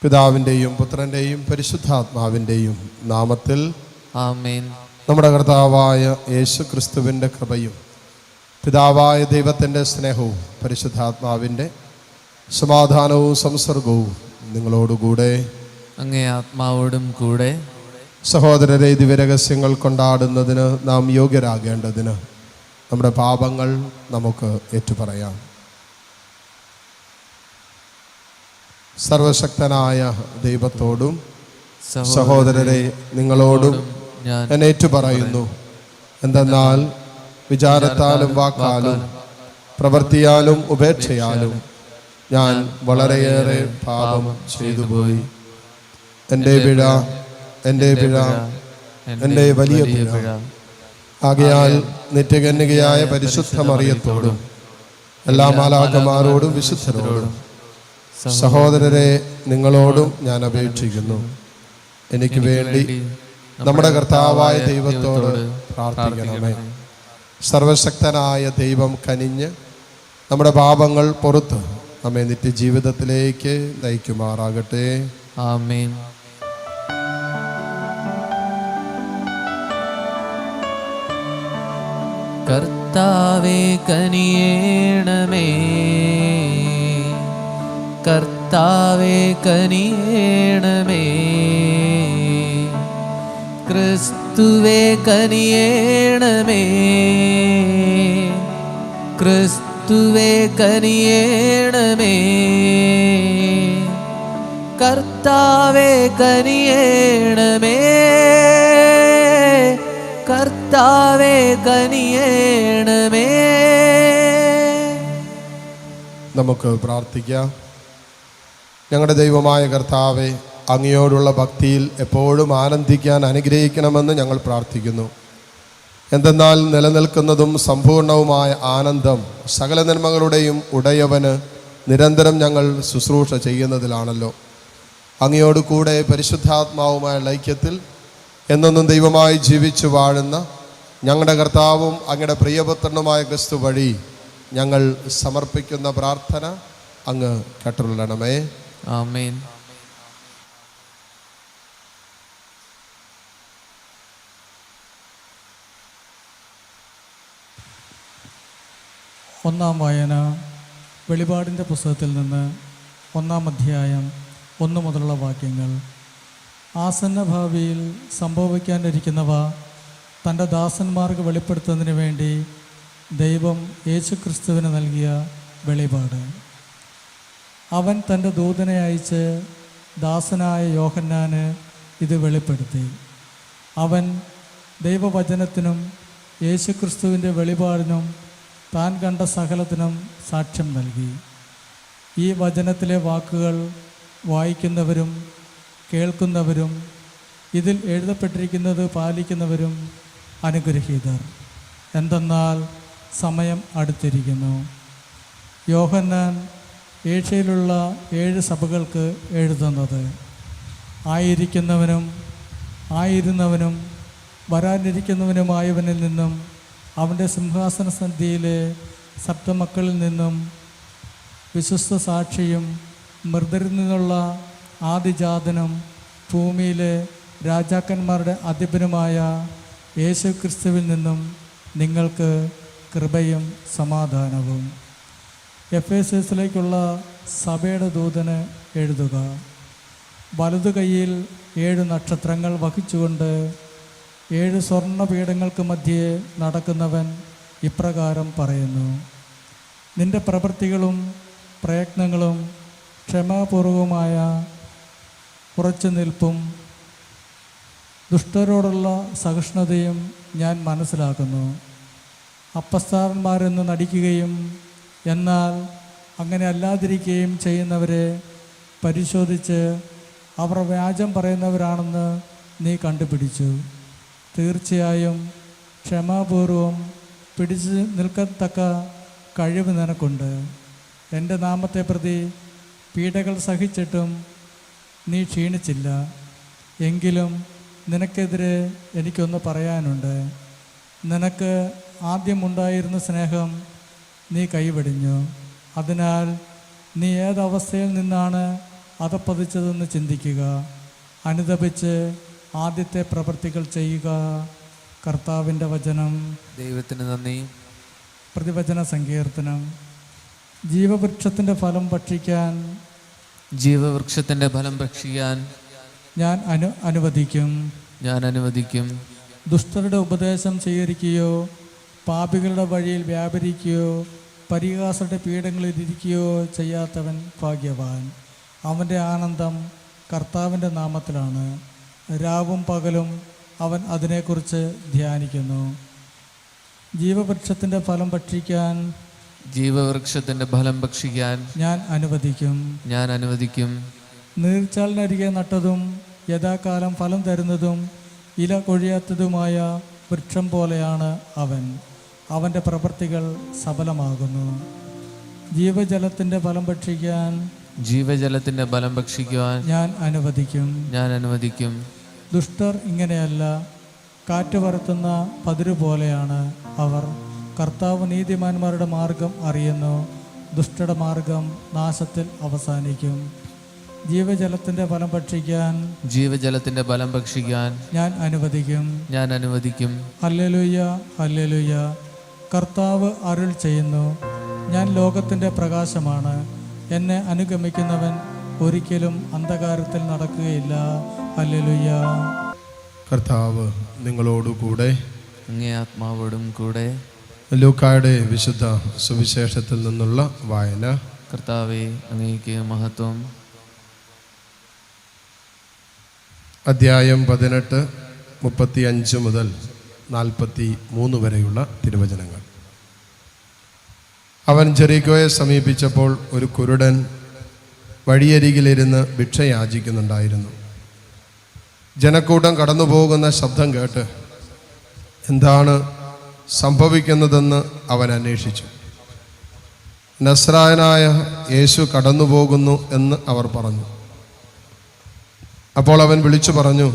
പിതാവിൻ്റെയും പുത്രൻ്റെയും പരിശുദ്ധാത്മാവിൻ്റെയും നാമത്തിൽ ആമേൻ. നമ്മുടെ കർത്താവായ യേശു ക്രിസ്തുവിൻ്റെ കൃപയും പിതാവായ ദൈവത്തിൻ്റെ സ്നേഹവും പരിശുദ്ധാത്മാവിൻ്റെ സമാധാനവും സംസർഗവും നിങ്ങളോടുകൂടെ അങ്ങേ ആത്മാവോടും കൂടെ. സഹോദരരെ, ദിവ്യരഹസ്യങ്ങൾ കൊണ്ടാടുന്നതിന് നാം യോഗ്യരാകേണ്ടതിന് നമ്മുടെ പാപങ്ങൾ നമുക്ക് ഏറ്റുപറയാം. സർവശക്തനായ ദൈവത്തോടും സഹോദരരെ നിങ്ങളോടും ഞാൻ ഏറ്റുപറയുന്നു. എന്തെന്നാൽ വിചാരത്താലും വാക്കാലും പ്രവൃത്തിയാലും ഉപേക്ഷയാലും ഞാൻ വളരെയേറെ പാപം ചെയ്തുപോയി. എൻ്റെ പിഴ, എൻ്റെ പിഴ, എൻ്റെ വലിയ പിഴ. ആകയാൽ നിത്യകന്യകയായ പരിശുദ്ധ മറിയത്തോടും എല്ലാ മാലാഖമാരോടും വിശുദ്ധരോടും സഹോദരരെ നിങ്ങളോടും ഞാൻ അപേക്ഷിക്കുന്നു, എനിക്ക് വേണ്ടി നമ്മുടെ കർത്താവായ ദൈവത്തോട് പ്രാർത്ഥിക്കണമേ. സർവശക്തനായ ദൈവം കനിഞ്ഞ് നമ്മുടെ പാപങ്ങൾ പുറത്ത് നമ്മെ നിത്യജീവിതത്തിലേക്ക് നയിക്കുമാറാകട്ടെ. ആമേൻ. കർത്താവേ കനിയേണമേ, കർത്താവേ കനിയേണമേ, ക്രിസ്തുവേ കനിയേണമേ, ക്രിസ്തുവേ കനിയേണമേ, കർത്താവേ കനിയേണമേ, കർത്താവേ കനിയേണമേ. നമുക്ക് പ്രാർത്ഥിക്കാം. ഞങ്ങളുടെ ദൈവമായ കർത്താവേ, അങ്ങയോടുള്ള ഭക്തിയിൽ എപ്പോഴും ആനന്ദിക്കാൻ അനുഗ്രഹിക്കണമെന്ന് ഞങ്ങൾ പ്രാർത്ഥിക്കുന്നു. എന്തെന്നാൽ നിലനിൽക്കുന്നതും സമ്പൂർണവുമായ ആനന്ദം സകല നന്മകളുടെയും ഉടയവന് നിരന്തരം ഞങ്ങൾ ശുശ്രൂഷ ചെയ്യുന്നതിലാണല്ലോ. അങ്ങയോട് കൂടെ പരിശുദ്ധാത്മാവുമായ ഐക്യത്തിൽ എന്നെന്നും ദൈവമായി ജീവിച്ചു വാഴുന്ന ഞങ്ങളുടെ കർത്താവും അങ്ങയുടെ പ്രിയപുത്രനുമായ ക്രിസ്തു വഴി ഞങ്ങൾ സമർപ്പിക്കുന്ന പ്രാർത്ഥന അങ്ങ് കേട്ടുകൊള്ളണമേ. ആമേൻ. ഒന്നാം വായന വെളിപാടിൻ്റെ പുസ്തകത്തിൽ നിന്ന് 1-ാം അധ്യായം 1 മുതലുള്ള വാക്യങ്ങൾ. ആസന്ന ഭാവിയിൽ സംഭവിക്കാനിരിക്കുന്നവ തൻ്റെ ദാസന്മാർക്ക് വെളിപ്പെടുത്തുന്നതിന് വേണ്ടി ദൈവം യേശുക്രിസ്തുവിന് നൽകിയ വെളിപാട്. അവൻ തൻ്റെ ദൂതനെ അയച്ച് ദാസനായ യോഹന്നാന് ഇത് വെളിപ്പെടുത്തി. അവൻ ദൈവവചനത്തിനും യേശുക്രിസ്തുവിൻ്റെ വെളിപാടിനും താൻ കണ്ട സകലത്തിനും സാക്ഷ്യം നൽകി. ഈ വചനത്തിലെ വാക്കുകൾ വായിക്കുന്നവരും കേൾക്കുന്നവരും ഇതിൽ എഴുതപ്പെട്ടിരിക്കുന്നത് പാലിക്കുന്നവരും അനുഗ്രഹീതർ. എന്തെന്നാൽ സമയം അടുത്തിരിക്കുന്നു. യോഹന്നാൻ ഏഷ്യയിലുള്ള 7 സഭകൾക്ക് എഴുതുന്നത്. ആയിരിക്കുന്നവനും ആയിരുന്നവനും വരാനിരിക്കുന്നവനുമായവനിൽ നിന്നും അവൻ്റെ സിംഹാസന സന്ധിയിലെ സപ്തമക്കളിൽ നിന്നും വിശ്വസ്ത സാക്ഷിയും മൃതരിൽ നിന്നുള്ള ആദിജാതനും ഭൂമിയിലെ രാജാക്കന്മാരുടെ അധിപനുമായ യേശു ക്രിസ്തുവിൽ നിന്നും നിങ്ങൾക്ക് കൃപയും സമാധാനവും. എഫേസസിലേക്കുള്ള സഭയുടെ ദൂതന് എഴുതുക. വലതു കൈയിൽ 7 നക്ഷത്രങ്ങൾ വഹിച്ചുകൊണ്ട് 7 സ്വർണ്ണപീഠങ്ങൾക്ക് മധ്യേ നടക്കുന്നവൻ ഇപ്രകാരം പറയുന്നു: നിന്റെ പ്രവൃത്തികളും പ്രയത്നങ്ങളും ക്ഷമാപൂർവമായ ഉറച്ചു നിൽപ്പും ദുഷ്ടരോടുള്ള സഹിഷ്ണുതയും ഞാൻ മനസ്സിലാക്കുന്നു. അപ്പസ്തോലന്മാരെന്ന് നടിക്കുകയും എന്നാൽ അങ്ങനെ അല്ലാതിരിക്കുകയും ചെയ്യുന്നവരെ പരിശോധിച്ച് അവർ വ്യാജം പറയുന്നവരാണെന്ന് നീ കണ്ടുപിടിച്ചു. തീർച്ചയായും ക്ഷമാപൂർവം പിടിച്ചു നിൽക്കത്തക്ക കഴിവ് നിനക്കുണ്ട്. എൻ്റെ നാമത്തെ പ്രതി പീഡകൾ സഹിച്ചിട്ടും നീ ക്ഷീണിച്ചില്ല. എങ്കിലും നിനക്കെതിരെ എനിക്കൊന്ന് പറയാനുണ്ട്. നിനക്ക് ആദ്യമുണ്ടായിരുന്ന സ്നേഹം നീ കൈവെടിഞ്ഞു. അതിനാൽ നീ ഏതവസ്ഥയിൽ നിന്നാണ് അതപ്പതിച്ചതെന്ന് ചിന്തിക്കുക. അനുതപിച്ച് ആദ്യത്തെ പ്രവൃത്തികൾ ചെയ്യുക. കർത്താവിൻ്റെ വചനം. ദൈവത്തിന് നന്ദി. പ്രതിവചന സങ്കീർത്തനം. ജീവവൃക്ഷത്തിൻ്റെ ഫലം ഭക്ഷിക്കാൻ ജീവവൃക്ഷത്തിൻ്റെ ഫലം ഭക്ഷിക്കാൻ ഞാൻ അനുവദിക്കും. ഞാൻ അനുവദിക്കും. ദുഷ്ടരുടെ ഉപദേശം സ്വീകരിക്കുകയോ പാപികളുടെ വഴിയിൽ വ്യാപരിക്കുകയോ പരിഹാസരുടെ പീഠങ്ങളിൽ ഇരിക്കുകയോ ചെയ്യാത്തവൻ ഭാഗ്യവാൻ. അവൻ്റെ ആനന്ദം കർത്താവിൻ്റെ നാമത്തിലാണ്. രാവും പകലും അവൻ അതിനെക്കുറിച്ച് ധ്യാനിക്കുന്നു. ജീവവൃക്ഷത്തിൻ്റെ ഫലം ഭക്ഷിക്കാൻ ജീവവൃക്ഷത്തിൻ്റെ ഫലം ഭക്ഷിക്കാൻ ഞാൻ അനുവദിക്കും. ഞാൻ അനുവദിക്കും. നീർച്ചാലിനരികെ നട്ടതും യഥാകാലം ഫലം തരുന്നതും ഇല കൊഴിയാത്തതുമായ വൃക്ഷം പോലെയാണ് അവൻ. അവൻ്റെ പ്രവൃത്തികൾ സഫലമാകുന്നു. ജീവജലത്തിൻ്റെ ഫലം ഭക്ഷിക്കാൻ ജീവജലത്തിൻ്റെ ഫലം ഭക്ഷിക്കുവാൻ ഞാൻ അനുവദിക്കും. ഞാൻ അനുവദിക്കും. ദുഷ്ടർ ഇങ്ങനെയല്ല, കാറ്റ് പറത്തുന്ന പതിരു പോലെയാണ് അവർ. കർത്താവ് നീതിമാന്മാരുടെ മാർഗം അറിയുന്നു. ദുഷ്ടയുടെ മാർഗം നാശത്തിൽ അവസാനിക്കും. ജീവജലത്തിൻ്റെ ഫലം ഭക്ഷിക്കാൻ ജീവജലത്തിൻ്റെ ഫലം ഭക്ഷിക്കാൻ ഞാൻ അനുവദിക്കും. ഞാൻ അനുവദിക്കും. Hallelujah, hallelujah. കർത്താവ് അരുൾ ചെയ്യുന്നു, ഞാൻ ലോകത്തിൻ്റെ പ്രകാശമാണ്. എന്നെ അനുഗമിക്കുന്നവൻ ഒരിക്കലും അന്ധകാരത്തിൽ നടക്കുകയില്ല. ഹല്ലേലൂയ. കർത്താവ് നിങ്ങളോടുകൂടെ. അങ്ങേ ആത്മാവോടും കൂടെ. ലൂക്കായുടെ വിശുദ്ധ സുവിശേഷത്തിൽ നിന്നുള്ള വായന. കർത്താവേ, അങ്ങേക്ക് മഹത്വം. അദ്ധ്യായം 18, 35 മുതൽ 43 വരെയുള്ള തിരുവചനങ്ങൾ. അവൻ ജെറിക്കോയെ സമീപിച്ചപ്പോൾ ഒരു കുരുടൻ വഴിയരികിലിരുന്ന് ഭിക്ഷ യാചിക്കുന്നുണ്ടായിരുന്നു. ജനക്കൂട്ടം കടന്നു പോകുന്ന ശബ്ദം കേട്ട് എന്താണ് സംഭവിക്കുന്നതെന്ന് അവൻ അന്വേഷിച്ചു. നസ്രായനായ യേശു കടന്നു പോകുന്നു എന്ന് അവർ പറഞ്ഞു. അപ്പോൾ അവൻ വിളിച്ചു പറഞ്ഞു,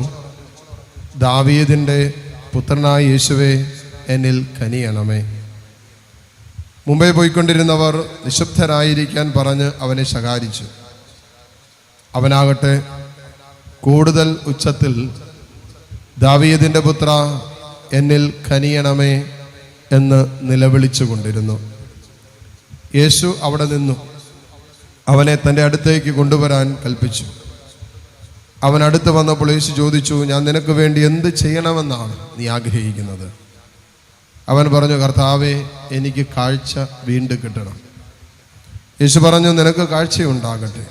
ദാവീദിൻ്റെ പുത്രനായ യേശുവേ, എന്നിൽ കനിയണമേ. മുമ്പേ പോയിക്കൊണ്ടിരുന്നവർ നിശബ്ദരായിരിക്കാൻ പറഞ്ഞ് അവനെ ശകാരിച്ചു. അവനാകട്ടെ കൂടുതൽ ഉച്ചത്തിൽ, ദാവീദിൻ്റെ പുത്ര, എന്നിൽ കനിയണമേ എന്ന് നിലവിളിച്ചു കൊണ്ടിരുന്നു. യേശു അവിടെ നിന്നു അവനെ തൻ്റെ അടുത്തേക്ക് കൊണ്ടുവരാൻ കൽപ്പിച്ചു. അവൻ അടുത്ത് വന്നപ്പോൾ യേശു ചോദിച്ചു, ഞാൻ നിനക്ക് വേണ്ടി എന്ത് ചെയ്യണമെന്നാണ് നീ ആഗ്രഹിക്കുന്നത്? അവൻ പറഞ്ഞു, കർത്താവേ, എനിക്ക് കാഴ്ച വീണ്ടും കിട്ടണം. യേശു പറഞ്ഞു, നിനക്ക് കാഴ്ചയുണ്ടാകട്ടെ,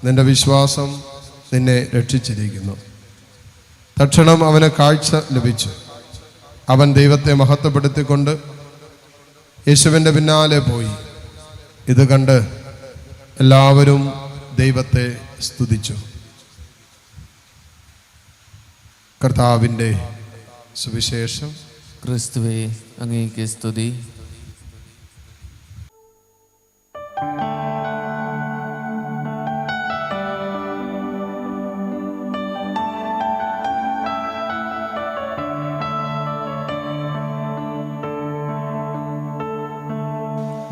നിന്റെ വിശ്വാസം നിന്നെ രക്ഷിച്ചിരിക്കുന്നു. തക്ഷണം അവന് കാഴ്ച ലഭിച്ചു. അവൻ ദൈവത്തെ മഹത്വപ്പെടുത്തിക്കൊണ്ട് യേശുവിൻ്റെ പിന്നാലെ പോയി. ഇത് കണ്ട് എല്ലാവരും ദൈവത്തെ സ്തുതിച്ചു. കർത്താവിൻ്റെ സുവിശേഷം. ക്രിസ്തുവേ, അങ്ങേക്ക് സ്തുതി.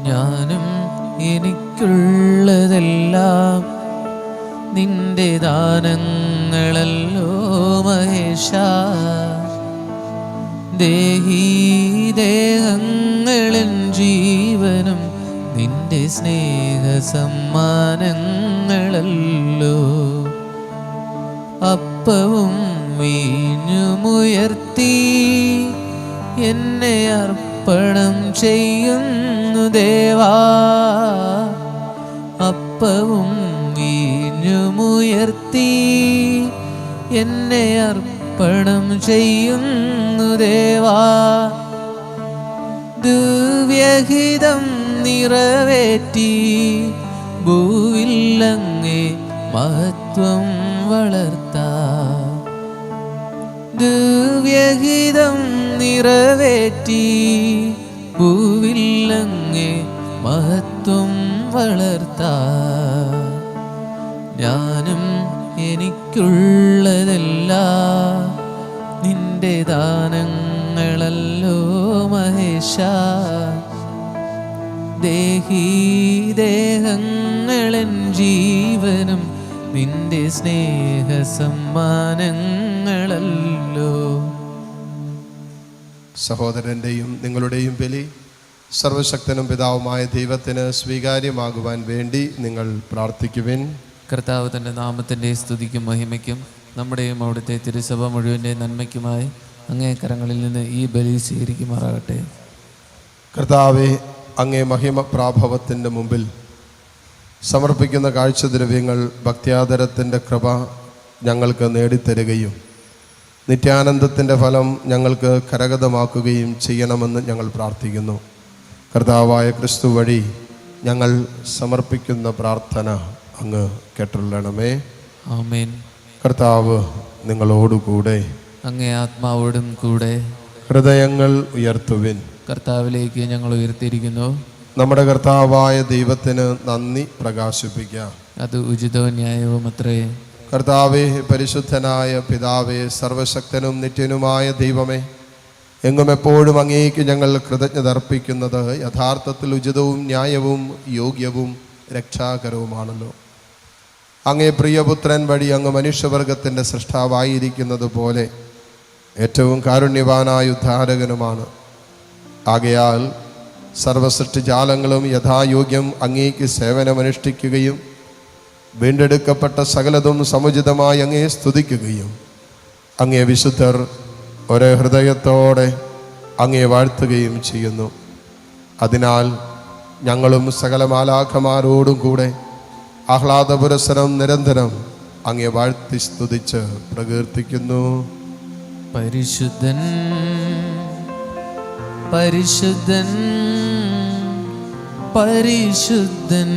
ഞാനും എനിക്കുള്ളതെല്ലാം നിന്റെ ദാനങ്ങളല്ലോ മഹേശ. ദേഹീ ദേഹങ്ങളും ജീവനും നിന്റെ സ്നേഹ സമ്മാനങ്ങളല്ലോ. അപ്പവും വീഞ്ഞുമുയർത്തി എന്നെ അർപ്പണം ചെയ്യുന്നു ദേവാ. അപ്പവും വീഞ്ഞുമുയർത്തി എന്നെ അർപ്പണം ചെയ്യുന്നു ദേവാ. ദിവ്യഹിതം നിറവേറ്റി ഭൂവില്ലങ്ങേ മഹത്വം വളർത്താം. ദിവ്യഹിതം നിറവേറ്റി ഭൂവില്ലങ്ങേ മഹത്വം വളർത്താം. ഞാനും എനിക്കുള്ളതെല്ലാം നിന്റെ ദാനങ്ങളല്ലോ മഹേശ. ദേഹീ ദേഹങ്ങളും ജീവനും നിന്റെ സ്നേഹ സമ്മാനങ്ങളല്ലോ. സഹോദരൻ്റെയും നിങ്ങളുടെയും ബലി സർവശക്തനും പിതാവുമായ ദൈവത്തിന് സ്വീകാര്യമാകുവാൻ വേണ്ടി നിങ്ങൾ പ്രാർത്ഥിക്കുവിൻ. കർത്താവ് തൻ്റെ നാമത്തിൻ്റെ സ്തുതിക്കും മഹിമയ്ക്കും നമ്മുടെയും അവിടുത്തെ തിരുസഭ മുഴുവൻ്റെ നന്മയ്ക്കുമായി അങ്ങേ കരങ്ങളിൽ നിന്ന് ഈ ബലി സ്വീകരിക്കുമാറാകട്ടെ. കർത്താവെ, അങ്ങേ മഹിമ പ്രാഭവത്തിൻ്റെ മുമ്പിൽ സമർപ്പിക്കുന്ന കാഴ്ചദ്രവ്യങ്ങൾ ഭക്ത്യാദരത്തിൻ്റെ കൃപ ഞങ്ങൾക്ക് നേടിത്തരുകയും നിത്യാനന്ദത്തിൻ്റെ ഫലം ഞങ്ങൾക്ക് കരഗതമാക്കുകയും ചെയ്യണമെന്ന് ഞങ്ങൾ പ്രാർത്ഥിക്കുന്നു. കർത്താവായ ക്രിസ്തു വഴി ഞങ്ങൾ സമർപ്പിക്കുന്ന പ്രാർത്ഥന അങ്ങ് കേട്ടുള്ളണമേ. ആമേൻ. കർത്താവ് നിങ്ങളോടുകൂടെ, അങ്ങേ ആത്മാവോടും കൂടെ. ഹൃദയങ്ങൾ ഉയർത്തുവിൻ. കർത്താവിലേക്ക് ഞങ്ങൾ ഉയർത്തിയിരിക്കുന്നു. നമ്മുടെ കർത്താവായ ദൈവത്തിന് നന്ദി പ്രകാശിപ്പിക്കാം. അത് ഉചിതവും ന്യായവും അത്രേ. കർത്താവേ, പരിശുദ്ധനായ പിതാവേ, സർവശക്തനും നിത്യനുമായ ദൈവമേ, എങ്ങും എപ്പോഴും അങ്ങേക്ക് ഞങ്ങൾ കൃതജ്ഞത അർപ്പിക്കുന്നത് യഥാർത്ഥത്തിൽ ഉചിതവും ന്യായവും യോഗ്യവും രക്ഷാകരവുമാണല്ലോ. അങ്ങേ പ്രിയപുത്രൻ വഴി അങ്ങ് മനുഷ്യവർഗത്തിൻ്റെ സൃഷ്ടാവായിരിക്കുന്നത് പോലെ ഏറ്റവും കാരുണ്യവാനായ ഉദ്ധാരകനുമാണ്. ആകയാൽ സർവസൃഷ്ടിജാലങ്ങളും യഥായോഗ്യം അങ്ങേക്ക് സേവനമനുഷ്ഠിക്കുകയും വീണ്ടെടുക്കപ്പെട്ട സകലതും സമുചിതമായി അങ്ങേ സ്തുതിക്കുകയും അങ്ങേ വിശുദ്ധർ ഒരേ ഹൃദയത്തോടെ അങ്ങേ വാഴ്ത്തുകയും ചെയ്യുന്നു. അതിനാൽ ഞങ്ങളും സകല മാലാഖമാരോടും കൂടെ ആഹ്ലാദപുരസ്സരം നിരന്തരം അങ്ങേ വാഴ്ത്തി സ്തുതിച്ച് പ്രകീർത്തിക്കുന്നു. പരിശുദ്ധൻ പരിശുദ്ധൻ പരിശുദ്ധൻ.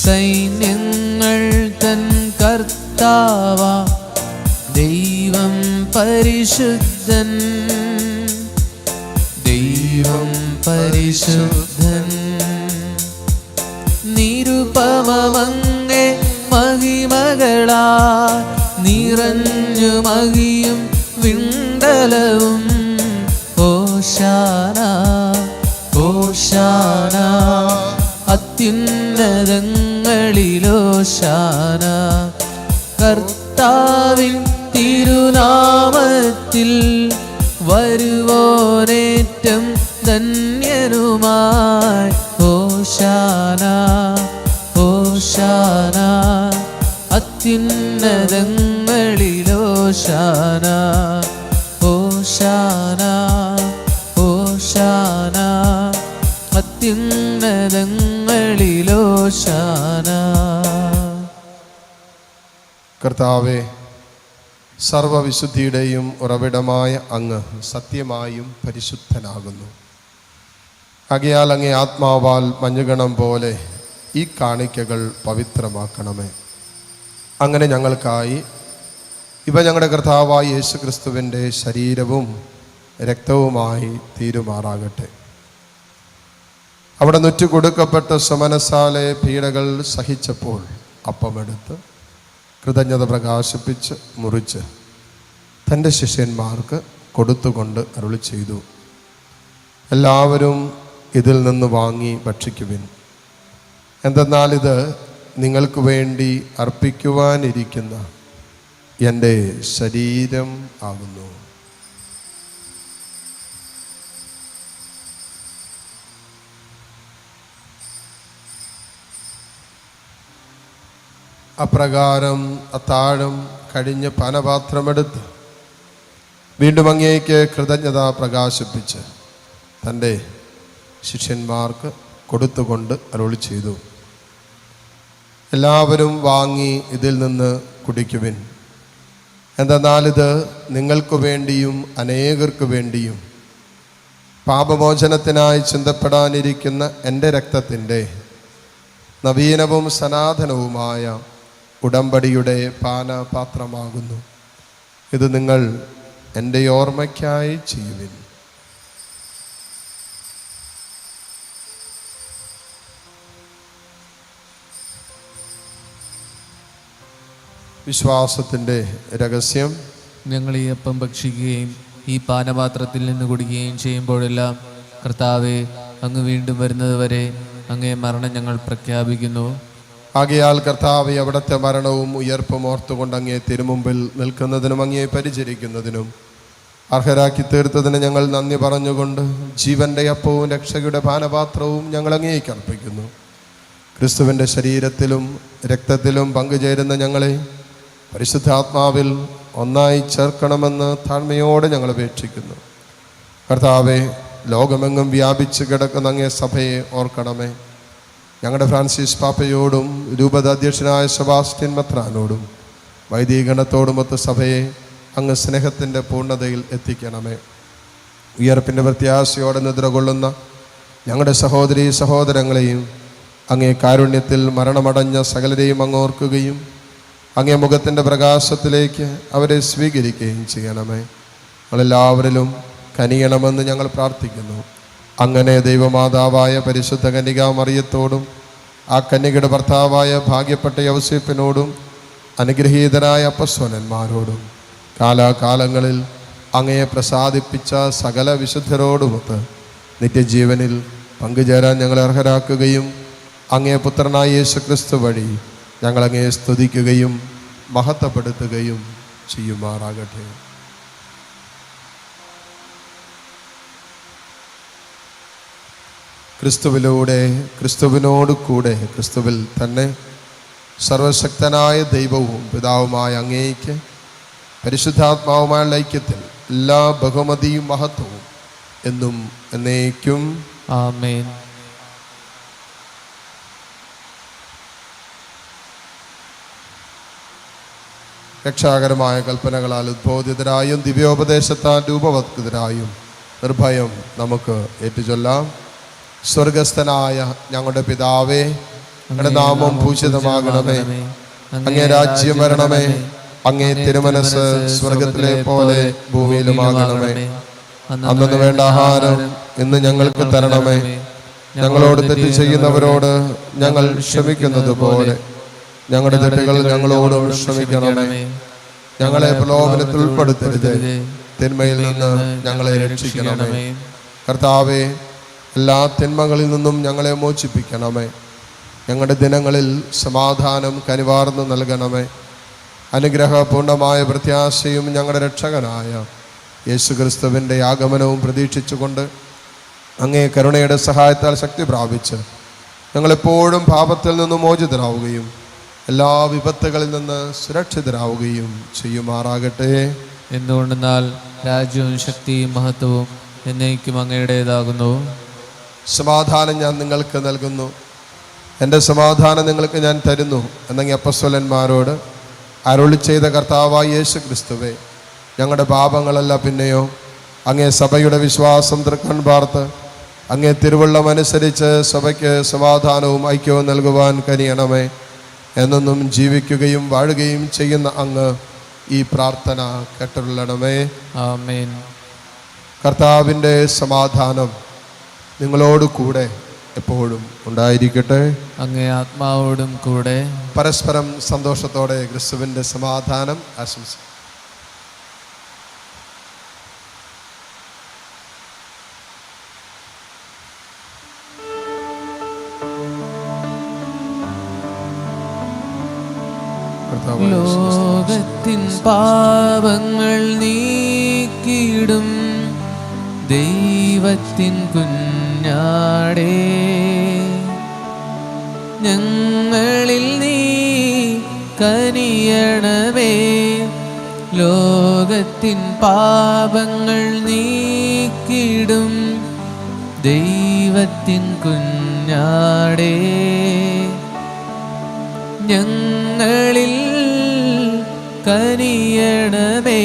സൈന്യങ്ങൾ തൻ കർത്താവ ദൈവം പരിശുദ്ധൻ, ദൈവം പരിശുദ്ധൻ. നിരുപമമങ്ങേ മഹിമകളാ നിറഞ്ഞു മഹിയും വിണ്ടലവും. ഓശാന ഓശാന അത്യുന്നതങ്ങളിലോശാന. കർത്താവിൻ തിരുനാമത്തിൽ വരുവോനേറ്റം ധന്യനുമായി. ഓശാന ഓശാന അത്യുന്നതങ്ങളിലോശാന. ഓശാന ഓശാന അത്യുന്നതങ്ങളിലോശാന. കർത്താവേ, സർവവിശുദ്ധിയുടെയും ഉറവിടമായ അങ്ങ് സത്യമായും പരിശുദ്ധനാകുന്നു. ആകയാൽ അങ്ങേ ആത്മാവാൽ മഞ്ഞുകണം പോലെ ഈ കാണിക്കകൾ പവിത്രമാക്കണമേ. അങ്ങനെ ഞങ്ങൾക്കായി ഇവ ഞങ്ങളുടെ കർത്താവായ യേശു ക്രിസ്തുവിൻ്റെ ശരീരവും രക്തവുമായി തീരുമാറാകട്ടെ. അവിടെ നുറ്റു കൊടുക്കപ്പെട്ട സമനസാലെ പീഡകൾ സഹിച്ചപ്പോൾ അപ്പമെടുത്ത് കൃതജ്ഞത പ്രകാശിപ്പിച്ച് മുറിച്ച് തൻ്റെ ശിഷ്യന്മാർക്ക് കൊടുത്തുകൊണ്ട് അരുളി ചെയ്തു, എല്ലാവരും ഇതിൽ നിന്ന് വാങ്ങി ഭക്ഷിക്കുവിൻ. എന്തെന്നാൽ ഇത് നിങ്ങൾക്ക് വേണ്ടി അർപ്പിക്കുവാനിരിക്കുന്ന എൻ്റെ ശരീരം ആകുന്നു. അപ്രകാരം അത്താഴം കഴിഞ്ഞ് പാനപാത്രമെടുത്ത് വീണ്ടും അങ്ങേക്ക് കൃതജ്ഞത പ്രകാശിപ്പിച്ച് തൻ്റെ ശിഷ്യന്മാർക്ക് കൊടുത്തുകൊണ്ട് അരുളി ചെയ്തു, എല്ലാവരും വാങ്ങി ഇതിൽ നിന്ന് കുടിക്കുവിൻ. എന്തെന്നാൽ ഇത് നിങ്ങൾക്ക് വേണ്ടിയും അനേകർക്ക് വേണ്ടിയും പാപമോചനത്തിനായി ചിന്തപ്പെടാനിരിക്കുന്ന എൻ്റെ രക്തത്തിൻ്റെ നവീനവും സനാതനവുമായ ഉടമ്പടിയുടെ പാനപാത്രമാകുന്നു. ഇത് നിങ്ങൾ എൻ്റെ ഓർമ്മയ്ക്കായി ചെയ്യുവിൻ. വിശ്വാസത്തിൻ്റെ രഹസ്യം. ഞങ്ങൾ ഈ അപ്പം ഭക്ഷിക്കുകയും ഈ പാനപാത്രത്തിൽ നിന്ന് കുടിക്കുകയും ചെയ്യുമ്പോഴെല്ലാം കർത്താവെ, അങ്ങ് വീണ്ടും വരുന്നത് വരെ അങ്ങേ മരണം ഞങ്ങൾ പ്രഖ്യാപിക്കുന്നു. ആകയാൽ കർത്താവെ, അവിടുത്തെ മരണവും ഉയർപ്പും ഓർത്തുകൊണ്ട് അങ്ങേ തിരുമുമ്പിൽ നിൽക്കുന്നതിനും അങ്ങേ പരിചരിക്കുന്നതിനും അർഹരാക്കി തീർത്തതിന് ഞങ്ങൾ നന്ദി പറഞ്ഞുകൊണ്ട് ജീവന്റെ അപ്പവും രക്ഷയുടെ പാനപാത്രവും ഞങ്ങൾ അങ്ങേക്ക് അർപ്പിക്കുന്നു. ക്രിസ്തുവിൻ്റെ ശരീരത്തിലും രക്തത്തിലും പങ്കുചേരുന്ന ഞങ്ങളെ പരിശുദ്ധാത്മാവിൽ ഒന്നായി ചേർക്കണമെന്ന് താഴ്മയോടെ ഞങ്ങൾ അപേക്ഷിക്കുന്നു. കർത്താവെ, ലോകമെങ്ങും വ്യാപിച്ച് കിടക്കുന്ന അങ്ങേ സഭയെ ഓർക്കണമേ. ഞങ്ങളുടെ ഫ്രാൻസിസ് പാപ്പയോടും രൂപത അധ്യക്ഷനായ സെബാസ്റ്റ്യൻ മെത്രാനോടും വൈദികഗണത്തോടുമൊത്ത് സഭയെ അങ്ങ് സ്നേഹത്തിൻ്റെ പൂർണ്ണതയിൽ എത്തിക്കണമേ. ഉയർപ്പിൻ്റെ പ്രത്യാശയോടെ നിദ്ര കൊള്ളുന്ന ഞങ്ങളുടെ സഹോദരീ സഹോദരങ്ങളെയും അങ്ങേ കാരുണ്യത്തിൽ മരണമടഞ്ഞ സകലരെയും അങ്ങ് ഓർക്കുകയും അങ്ങേ മുഖത്തിൻ്റെ പ്രകാശത്തിലേക്ക് അവരെ സ്വീകരിക്കുകയും ചെയ്യണമേ. ഞങ്ങളെല്ലാവരിലും കനിയണമെന്ന് ഞങ്ങൾ പ്രാർത്ഥിക്കുന്നു. അങ്ങനെ ദൈവമാതാവായ പരിശുദ്ധ കന്യകാ മറിയത്തോടും ആ കന്യകയുടെ ഭർത്താവായ ഭാഗ്യപ്പെട്ട യൗസേപ്പിനോടും അനുഗ്രഹീതരായ അപ്പസ്വലന്മാരോടും കാലാകാലങ്ങളിൽ അങ്ങയെ പ്രസാദിപ്പിച്ച സകല വിശുദ്ധരോടുമൊത്ത് നിത്യജീവനിൽ പങ്കുചേരാൻ ഞങ്ങളെ അർഹരാക്കുകയും അങ്ങേ പുത്രനായ യേശുക്രിസ്തു വഴി ഞങ്ങളങ്ങയെ സ്തുതിക്കുകയും മഹത്വപ്പെടുത്തുകയും ചെയ്യുമാറാകട്ടെ. ക്രിസ്തുവിലൂടെ, ക്രിസ്തുവിനോട് കൂടെ, ക്രിസ്തുവിൽ തന്നെ സർവശക്തനായ ദൈവവും പിതാവുമായ അങ്ങേയ്ക്ക് പരിശുദ്ധാത്മാവുമായുള്ള ഐക്യത്തിൽ എല്ലാ ബഹുമതിയും മഹത്വവും എന്നും എന്നേക്കും ആമേൻ. രക്ഷാകരമായ കൽപ്പനകളാൽ ഉദ്ബോധിതരായും ദിവ്യോപദേശത്താൽ രൂപവത്കൃതരായും നിർഭയം നമുക്ക് ഏറ്റുചൊല്ലാം. സ്വർഗസ്ഥനായ ഞങ്ങളുടെ പിതാവേ, അങ്ങയുടെ നാമം പൂജിതമാകണമേ, അങ്ങേ രാജ്യം വരണമേ, അങ്ങേ തിരുമനസ് സ്വർഗത്തിലെ പോലെ ഭൂമിയിലുമാകണമേ. അന്നു വേണ്ട ആഹാരം ഇന്ന് ഞങ്ങൾക്ക് തരണമേ. ഞങ്ങളോട് തെറ്റ് ചെയ്യുന്നവരോട് ഞങ്ങൾ ക്ഷമിക്കുന്നത് പോലെ ഞങ്ങളുടെ തെറ്റുകൾ ഞങ്ങളോടും ക്ഷമിക്കണമേ. ഞങ്ങളെ പ്രലോഭനത്തിൽ ഉൾപ്പെടുത്തരുത്, തിന്മയിൽ നിന്ന് ഞങ്ങളെ രക്ഷിക്കണമേ. കർത്താവേ, എല്ലാ തിന്മകളിൽ നിന്നും ഞങ്ങളെ മോചിപ്പിക്കണമേ. ഞങ്ങളുടെ ദിനങ്ങളിൽ സമാധാനം കനിവാർന്നു നൽകണമേ. അനുഗ്രഹപൂർണമായ പ്രത്യാശയും ഞങ്ങളുടെ രക്ഷകനായ യേശുക്രിസ്തുവിൻ്റെ ആഗമനവും പ്രതീക്ഷിച്ചുകൊണ്ട് അങ്ങേ കരുണയുടെ സഹായത്താൽ ശക്തി പ്രാപിച്ച് ഞങ്ങളെപ്പോഴും പാപത്തിൽ നിന്നും മോചിതരാവുകയും എല്ലാ വിപത്തുകളിൽ നിന്ന് സുരക്ഷിതരാവുകയും ചെയ്യുമാറാകട്ടെ. എന്തുകൊണ്ടെന്നാൽ രാജ്യവും ശക്തിയും മഹത്വവും എന്നേക്കും അങ്ങയുടേതാകുന്നു. സമാധാനം ഞാൻ നിങ്ങൾക്ക് നൽകുന്നു, എൻ്റെ സമാധാനം നിങ്ങൾക്ക് ഞാൻ തരുന്നു എന്നങ്ങ് അപ്പസ്വലന്മാരോട് അരുളി ചെയ്ത കർത്താവായ യേശു ക്രിസ്തുവേ, ഞങ്ങളുടെ പാപങ്ങളല്ല പിന്നെയോ അങ്ങേ സഭയുടെ വിശ്വാസം തൃക്കൺ പാർത്ത് അങ്ങേ തിരുവള്ളം അനുസരിച്ച് സഭയ്ക്ക് സമാധാനവും ഐക്യവും നൽകുവാൻ കനിയണമേ. എന്നെന്നും ജീവിക്കുകയും വാഴുകയും ചെയ്യുന്ന അങ്ങ് ഈ പ്രാർത്ഥന കേട്ടുകൊള്ളണമേ. ആമേൻ. കർത്താവിൻ്റെ സമാധാനം നിങ്ങളോട് കൂടെ എപ്പോഴും ഉണ്ടായിരിക്കട്ടെ. അങ്ങേ ആത്മാവോടും കൂടെ. പരസ്പരം സന്തോഷത്തോടെ ക്രിസ്തുവിൻ്റെ സമാധാനം ആശംസിക്കും. ലോകത്തിൻ പാപങ്ങൾ നീക്കിയിടും ദൈവത്തിൻ കുഞ്ഞാടേ, ഞങ്ങളിൽ നീ കനിയണമേ. ലോകത്തിൻ പാപങ്ങൾ നീക്കിയിടും ദൈവത്തിൻ കുഞ്ഞാടേ, ഞങ്ങളിൽ കനിയണമേ.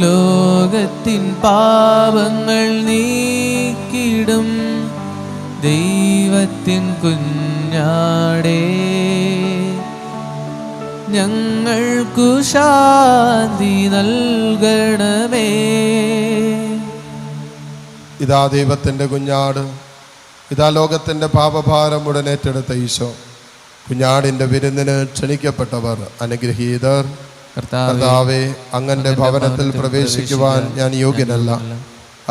ലോകത്തിൻ പാപങ്ങൾ നീക്കിടും ദൈവത്തിൻ കുഞ്ഞാടേ, ഞങ്ങൾക്കു ശാന്തി നൽകണമേ. ഇതാ ദൈവത്തിൻ്റെ കുഞ്ഞാട്, ഇതാ ലോകത്തിൻ്റെ പാപഭാരം ഉടനേറ്റെടുത്ത ഈശോ. കുഞ്ഞാടിൻ്റെ വിരുന്നിന് ക്ഷണിക്കപ്പെട്ടവർ അനുഗ്രഹീതർ. കർത്താവേ, അങ്ങന്റെ ഭവനത്തിൽ പ്രവേശിക്കുവാൻ ഞാൻ യോഗ്യനല്ല.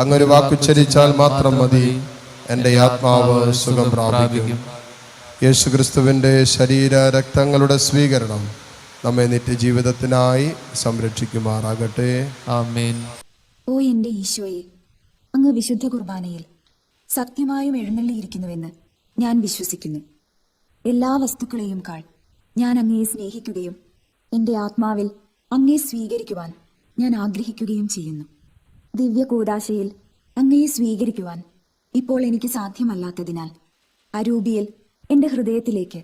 അങ്ങൊരു വാക്കുച്ചരിച്ചാൽ മാത്രം മതി, എൻ്റെ ആത്മാവ് സുഖം പ്രാപിക്കും. യേശുക്രിസ്തുവിൻ്റെ ശരീര രക്തങ്ങളുടെ സ്വീകരണം നമ്മെ നിത്യജീവിതത്തിനായി സംരക്ഷിക്കുമാറാകട്ടെ. ആമേൻ. ഓ എൻ്റെ ഈശോയെ, അങ്ങ് വിശുദ്ധ കുർബാനയിൽ സത്യമായും എഴുന്നള്ളിയിരിക്കുന്നുവെന്ന് ഞാൻ വിശ്വസിക്കുന്നു. എല്ലാ വസ്തുക്കളെയും കാൾ ഞാൻ അങ്ങയെ സ്നേഹിക്കുകയും എൻ്റെ ആത്മാവിൽ അങ്ങയെ സ്വീകരിക്കുവാൻ ഞാൻ ആഗ്രഹിക്കുകയും ചെയ്യുന്നു. ദിവ്യ കൂദാശയിൽ അങ്ങയെ സ്വീകരിക്കുവാൻ ഇപ്പോൾ എനിക്ക് സാധ്യമല്ലാത്തതിനാൽ അരൂപിയിൽ എൻ്റെ ഹൃദയത്തിലേക്ക്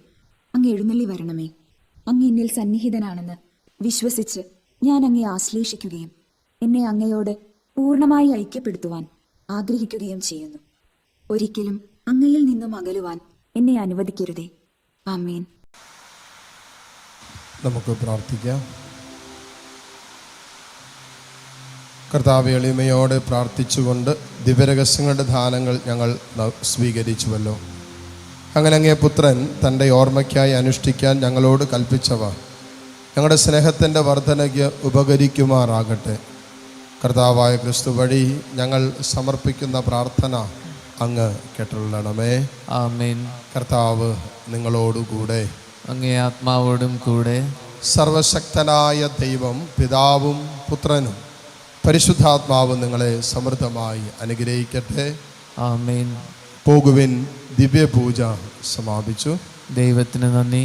അങ്ങ് എഴുന്നള്ളി വരണമേ. അങ്ങ് എന്നിൽ സന്നിഹിതനാണെന്ന് വിശ്വസിച്ച് ഞാൻ അങ്ങയെ ആശ്ലേഷിക്കുകയും എന്നെ അങ്ങയോട് പൂർണ്ണമായി ഐക്യപ്പെടുത്തുവാൻ ആഗ്രഹിക്കുകയും ചെയ്യുന്നു. ഒരിക്കലും അങ്ങയിൽ നിന്നും അകലുവാൻ എന്നെ അനുവദിക്കരുതേ. ആമേൻ. നമുക്ക് പ്രാർത്ഥിക്കാം. കർത്താവേ, എളിമയോടെ പ്രാർത്ഥിച്ചുകൊണ്ട് ദിവ്യരഹസ്യങ്ങളുടെ ദാനങ്ങൾ ഞങ്ങൾ സ്വീകരിച്ചുവല്ലോ. അങ്ങനെ അങ്ങേ പുത്രൻ തൻ്റെ ഓർമ്മയ്ക്കായി അനുഷ്ഠിക്കാൻ ഞങ്ങളോട് കൽപ്പിച്ചവ ഞങ്ങളുടെ സ്നേഹത്തിൻ്റെ വർധനയ്ക്ക് ഉപകരിക്കുമാറാകട്ടെ. കർത്താവായ ക്രിസ്തു വഴി ഞങ്ങൾ സമർപ്പിക്കുന്ന പ്രാർത്ഥന അങ്ങ് കേട്ടുകൊള്ളണമേ. ആമേൻ. കർത്താവ് നിങ്ങളോടുകൂടെ, അങ്ങേ ആത്മാവോടും കൂടെ. സർവശക്തനായ ദൈവം പിതാവും പുത്രനും പരിശുദ്ധാത്മാവും നിങ്ങളെ സമൃദ്ധമായി അനുഗ്രഹിക്കട്ടെ. ആമേൻ. പോകുവിൻ. ദിവ്യപൂജ സമാപിച്ചു. ദൈവത്തിന് നന്ദി.